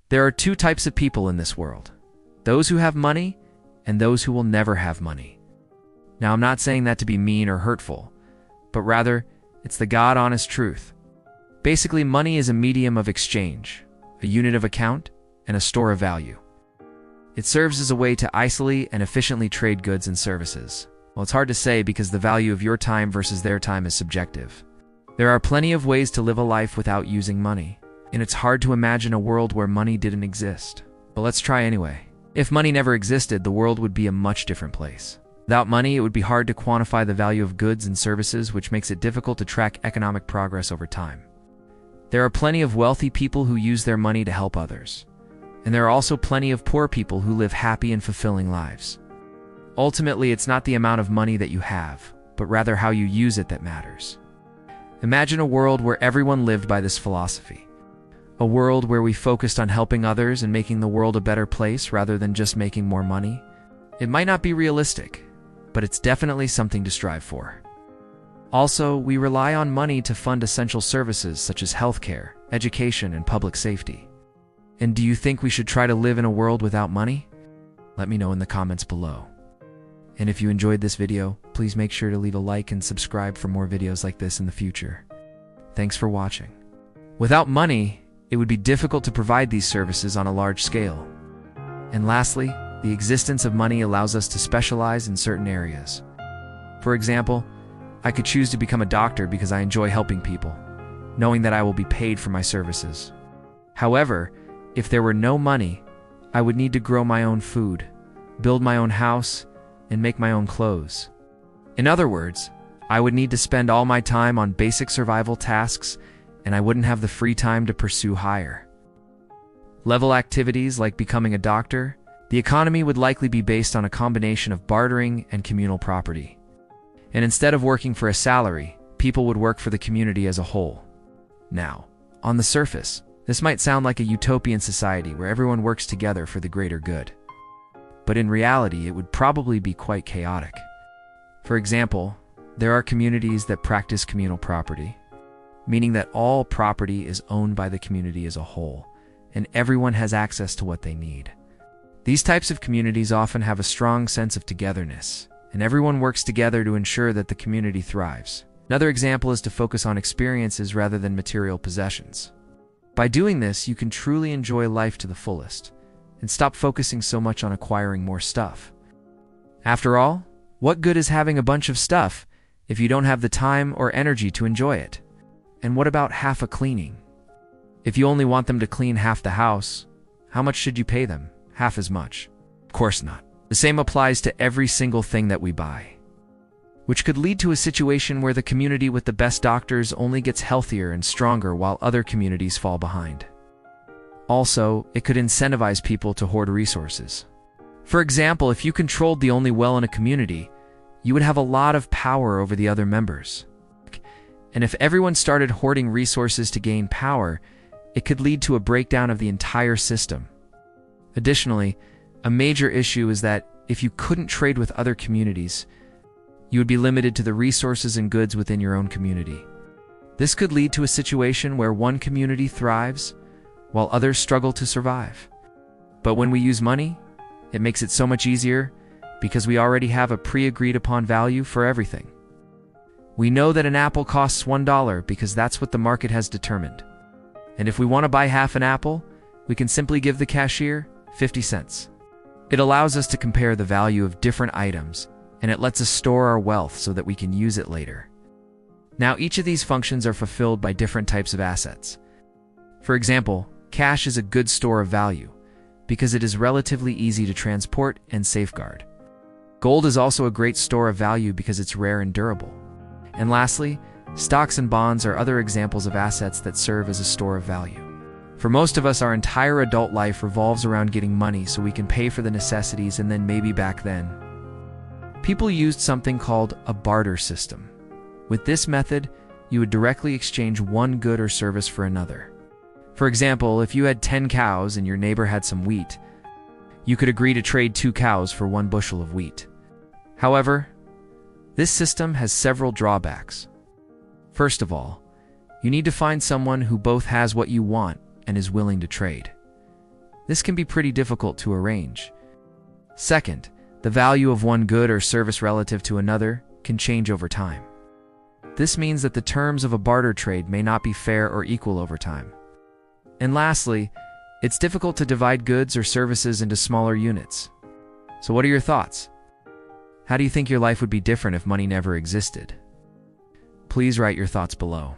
There are two types of people in this world: those who have money and those who will never have money. Now, I'm not saying that to be mean or hurtful, but rather, it's the God-honest truth. Basically, money is a medium of exchange, a unit of account, and a store of value. It serves as a way to isolate and efficiently trade goods and services. Well, it's hard to say because the value of your time versus their time is subjective. There are plenty of ways to live a life without using money, and it's hard to imagine a world where money didn't exist. But let's try anyway. If money never existed, the world would be a much different place. Without money, it would be hard to quantify the value of goods and services, which makes it difficult to track economic progress over time. There are plenty of wealthy people who use their money to help others, and there are also plenty of poor people who live happy and fulfilling lives. Ultimately, it's not the amount of money that you have, but rather how you use it that matters. Imagine a world where everyone lived by this philosophy. A world where we focused on helping others and making the world a better place rather than just making more money. It might not be realistic, but it's definitely something to strive for. Also, we rely on money to fund essential services such as healthcare, education, and public safety. And do you think we should try to live in a world without money? Let me know in the comments below. And if you enjoyed this video, please make sure to leave a like and subscribe for more videos like this in the future. Thanks for watching. Without money, it would be difficult to provide these services on a large scale. And lastly, the existence of money allows us to specialize in certain areas. For example, I could choose to become a doctor because I enjoy helping people, knowing that I will be paid for my services. However, if there were no money, I would need to grow my own food, build my own house, and make my own clothes. In other words, I would need to spend all my time on basic survival tasks, and I wouldn't have the free time to pursue higher level activities like becoming a doctor. The economy would likely be based on a combination of bartering and communal property. And instead of working for a salary, people would work for the community as a whole. Now, on the surface, this might sound like a utopian society where everyone works together for the greater good. But in reality, it would probably be quite chaotic. For example, there are communities that practice communal property, meaning that all property is owned by the community as a whole, and everyone has access to what they need. These types of communities often have a strong sense of togetherness, and everyone works together to ensure that the community thrives. Another example is to focus on experiences rather than material possessions. By doing this, you can truly enjoy life to the fullest, and stop focusing so much on acquiring more stuff. After all, what good is having a bunch of stuff if you don't have the time or energy to enjoy it? And what about half a cleaning? If you only want them to clean half the house, how much should you pay them? Half as much? Of course not. The same applies to every single thing that we buy, which could lead to a situation where the community with the best doctors only gets healthier and stronger while other communities fall behind. Also, it could incentivize people to hoard resources. For example, if you controlled the only well in a community, you would have a lot of power over the other members. And if everyone started hoarding resources to gain power, it could lead to a breakdown of the entire system. Additionally, a major issue is that if you couldn't trade with other communities, you would be limited to the resources and goods within your own community. This could lead to a situation where one community thrives while others struggle to survive. But when we use money, it makes it so much easier because we already have a pre-agreed upon value for everything. We know that an apple costs $1 because that's what the market has determined. And if we want to buy half an apple, we can simply give the cashier 50 cents. It allows us to compare the value of different items, and it lets us store our wealth so that we can use it later. Now, each of these functions are fulfilled by different types of assets. For example, cash is a good store of value because it is relatively easy to transport and safeguard. Gold is also a great store of value because it's rare and durable. And lastly, stocks and bonds are other examples of assets that serve as a store of value. For most of us, our entire adult life revolves around getting money so we can pay for the necessities, and then maybe back then, people used something called a barter system. With this method, you would directly exchange one good or service for another. For example, if you had 10 cows and your neighbor had some wheat, you could agree to trade 2 cows for 1 bushel of wheat. However, this system has several drawbacks. First of all, you need to find someone who both has what you want and is willing to trade. This can be pretty difficult to arrange. Second, the value of one good or service relative to another can change over time. This means that the terms of a barter trade may not be fair or equal over time. And lastly, it's difficult to divide goods or services into smaller units. So what are your thoughts? How do you think your life would be different if money never existed? Please write your thoughts below.